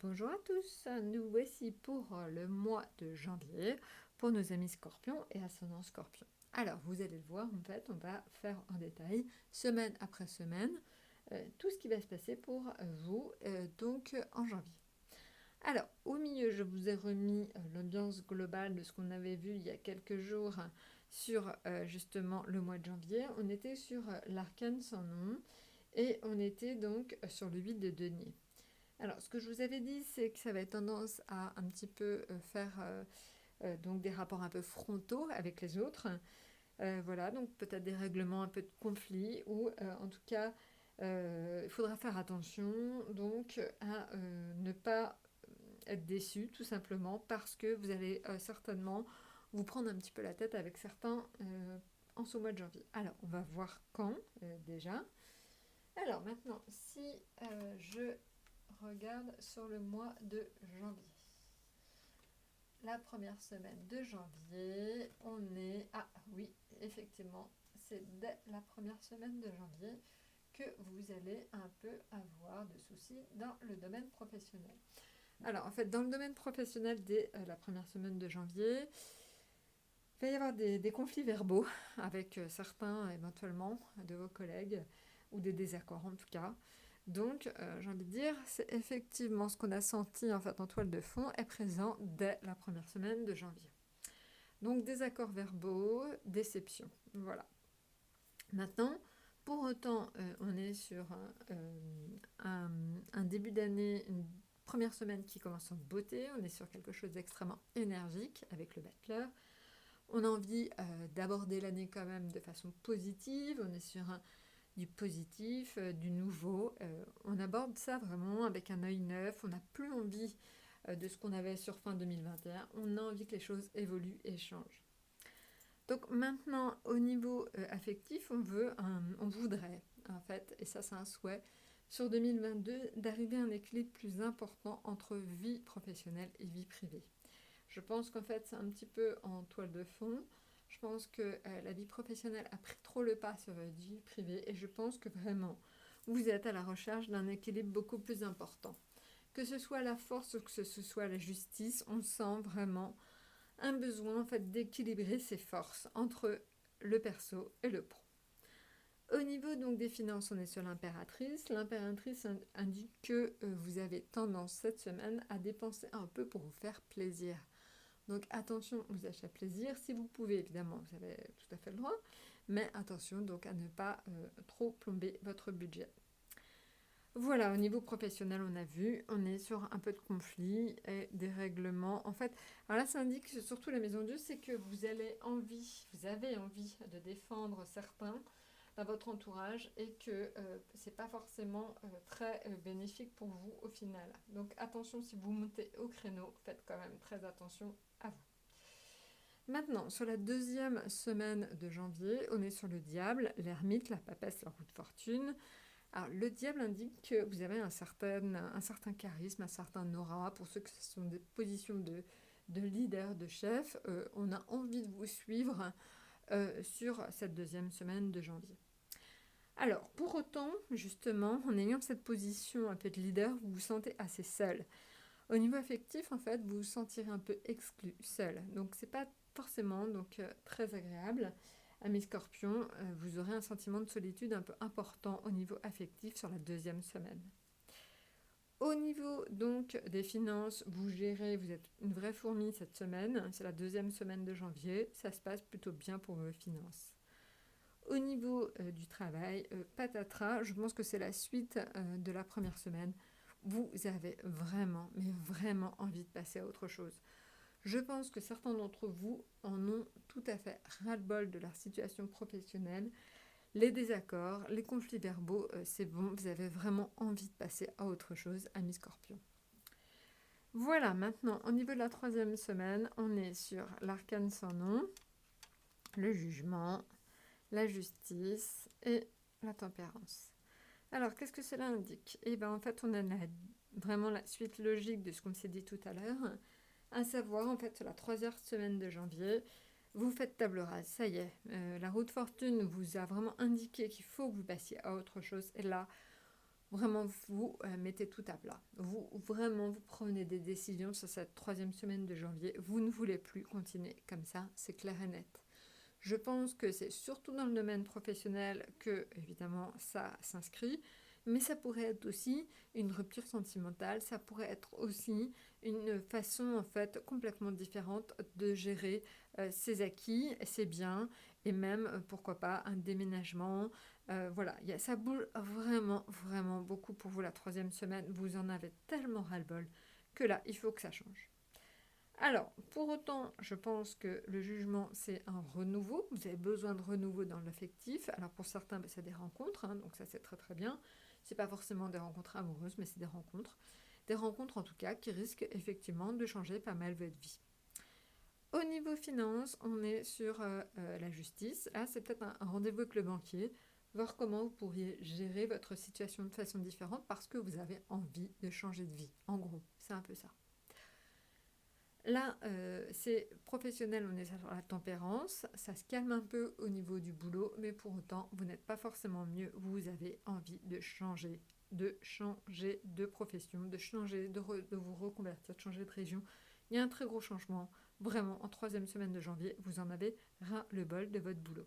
Bonjour à tous, nous voici pour le mois de janvier pour nos amis scorpions et ascendant scorpion. Alors vous allez le voir, en fait on va faire en détail, semaine après semaine, tout ce qui va se passer pour vous en janvier. Alors au milieu je vous ai remis l'ambiance globale de ce qu'on avait vu il y a quelques jours sur justement le mois de janvier. On était sur l'arcane sans nom et on était donc sur le 8 de denier. Alors, ce que je vous avais dit, c'est que ça va être tendance à un petit peu faire donc des rapports un peu frontaux avec les autres. Voilà, donc peut-être des règlements, un peu de conflits, ou en tout cas, il faudra faire attention donc à ne pas être déçu, tout simplement, parce que vous allez certainement vous prendre un petit peu la tête avec certains en ce mois de janvier. Alors, on va voir quand déjà. Alors maintenant, si je regarde sur le mois de janvier. La première semaine de janvier, on est... Ah oui, effectivement, c'est dès la première semaine de janvier que vous allez un peu avoir de soucis dans le domaine professionnel. Alors en fait, dans le domaine professionnel, dès la première semaine de janvier, il va y avoir des conflits verbaux avec certains éventuellement de vos collègues ou des désaccords en tout cas. Donc, j'ai envie de dire, c'est effectivement ce qu'on a senti en fait en toile de fond est présent dès la première semaine de janvier. Donc, désaccords verbaux, déception. Voilà. Maintenant, pour autant, on est sur un début d'année, une première semaine qui commence en beauté. On est sur quelque chose d'extrêmement énergique avec le battleur. On a envie d'aborder l'année quand même de façon positive. On est sur du positif, du nouveau. On aborde ça vraiment avec un œil neuf. On n'a plus envie de ce qu'on avait sur fin 2021. On a envie que les choses évoluent et changent. Donc maintenant, au niveau affectif, on voudrait, en fait, et ça c'est un souhait, sur 2022, d'arriver à un équilibre plus important entre vie professionnelle et vie privée. Je pense qu'en fait, c'est un petit peu en toile de fond. Je pense que la vie professionnelle a pris trop le pas sur votre vie privée et je pense que vraiment, vous êtes à la recherche d'un équilibre beaucoup plus important. Que ce soit la force ou que ce soit la justice, on sent vraiment un besoin en fait d'équilibrer ses forces entre le perso et le pro. Au niveau donc des finances, on est sur l'impératrice. L'impératrice indique que vous avez tendance cette semaine à dépenser un peu pour vous faire plaisir. Donc attention aux achats plaisir, si vous pouvez évidemment, vous avez tout à fait le droit, mais attention donc à ne pas trop plomber votre budget. Voilà, au niveau professionnel, on a vu, on est sur un peu de conflit et des règlements. En fait, alors là, ça indique surtout la Maison Dieu, c'est que vous avez envie de défendre certains dans votre entourage et que c'est pas forcément très bénéfique pour vous au final. Donc attention, si vous montez au créneau, faites quand même très attention à vous. Maintenant, sur la deuxième semaine de janvier, on est sur le diable, l'ermite, la papesse, la roue de fortune. Alors, le diable indique que vous avez un certain charisme, un certain aura. Pour ceux qui sont des positions de leader, de chef, on a envie de vous suivre sur cette deuxième semaine de janvier. Alors, pour autant, justement, en ayant cette position un peu de leader, vous vous sentez assez seul. Au niveau affectif, en fait, vous vous sentirez un peu exclu, seul. Donc, c'est pas forcément très agréable. Amis scorpions, vous aurez un sentiment de solitude un peu important au niveau affectif sur la deuxième semaine. Au niveau donc des finances, vous gérez, vous êtes une vraie fourmi cette semaine. C'est la deuxième semaine de janvier. Ça se passe plutôt bien pour vos finances. Au niveau du travail, patatras, je pense que c'est la suite de la première semaine. Vous avez vraiment, mais vraiment envie de passer à autre chose. Je pense que certains d'entre vous en ont tout à fait ras-le-bol de leur situation professionnelle. Les désaccords, les conflits verbaux, c'est bon, vous avez vraiment envie de passer à autre chose, amis scorpions. Voilà, maintenant, au niveau de la troisième semaine, on est sur l'arcane sans nom, le jugement, la justice et la tempérance. Alors, qu'est-ce que cela indique? Eh bien, en fait, on a vraiment la suite logique de ce qu'on s'est dit tout à l'heure, à savoir, en fait, la troisième semaine de janvier, vous faites table rase, ça y est. La roue de fortune vous a vraiment indiqué qu'il faut que vous passiez à autre chose. Et là, Vraiment, vous mettez tout à plat. Vous prenez des décisions sur cette troisième semaine de janvier. Vous ne voulez plus continuer comme ça, c'est clair et net. Je pense que c'est surtout dans le domaine professionnel que, évidemment, ça s'inscrit, mais ça pourrait être aussi une rupture sentimentale, ça pourrait être aussi une façon, en fait, complètement différente de gérer ses acquis, ses biens, et même, pourquoi pas, un déménagement. Voilà, ça bouge vraiment, vraiment beaucoup pour vous la troisième semaine. Vous en avez tellement ras-le-bol que là, il faut que ça change. Alors, pour autant, je pense que le jugement, c'est un renouveau. Vous avez besoin de renouveau dans l'affectif. Alors, pour certains, c'est des rencontres, hein, donc ça, c'est très très bien. C'est pas forcément des rencontres amoureuses, mais c'est des rencontres. Des rencontres, en tout cas, qui risquent effectivement de changer pas mal votre vie. Au niveau finance, on est sur la justice. Là, c'est peut-être un rendez-vous avec le banquier, voir comment vous pourriez gérer votre situation de façon différente parce que vous avez envie de changer de vie. En gros, c'est un peu ça. Là, c'est professionnel, on est sur la tempérance, ça se calme un peu au niveau du boulot, mais pour autant, vous n'êtes pas forcément mieux, vous avez envie de changer de profession, de changer, de vous reconvertir, de changer de région. Il y a un très gros changement, vraiment, en troisième semaine de janvier, vous en avez ras le bol de votre boulot.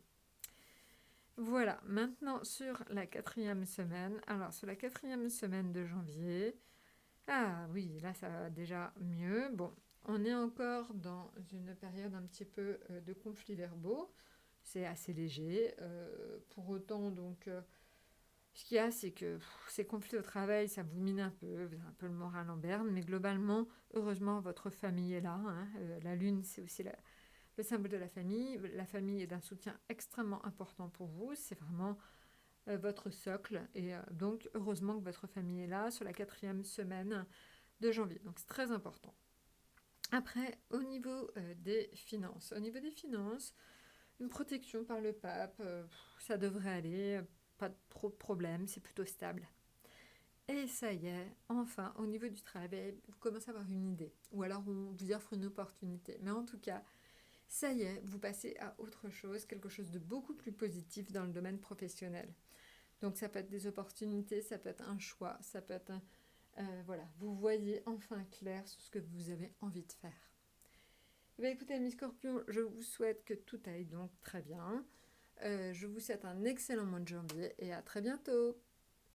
Voilà, maintenant sur la quatrième semaine. Alors, sur la quatrième semaine de janvier, ah oui, là ça va déjà mieux. Bon, on est encore dans une période un petit peu de conflits verbaux. C'est assez léger. Pour autant, donc, ce qu'il y a, c'est que ces conflits au travail, ça vous mine un peu, vous avez un peu le moral en berne. Mais globalement, heureusement, votre famille est là, hein. La lune, c'est aussi le symbole de la famille. La famille est d'un soutien extrêmement important pour vous. C'est vraiment votre socle. Et donc, heureusement que votre famille est là sur la quatrième semaine de janvier. Donc, c'est très important. Après, au niveau des finances, une protection par le pape, ça devrait aller, pas trop de problèmes, c'est plutôt stable. Et ça y est, enfin, au niveau du travail, vous commencez à avoir une idée. Ou alors on vous offre une opportunité. Mais en tout cas, ça y est, vous passez à autre chose, quelque chose de beaucoup plus positif dans le domaine professionnel. Donc ça peut être des opportunités, ça peut être un choix, ça peut être voilà, vous voyez enfin clair sur ce que vous avez envie de faire. Eh bien, écoutez, mes scorpions, je vous souhaite que tout aille donc très bien. Je vous souhaite un excellent mois de janvier et à très bientôt.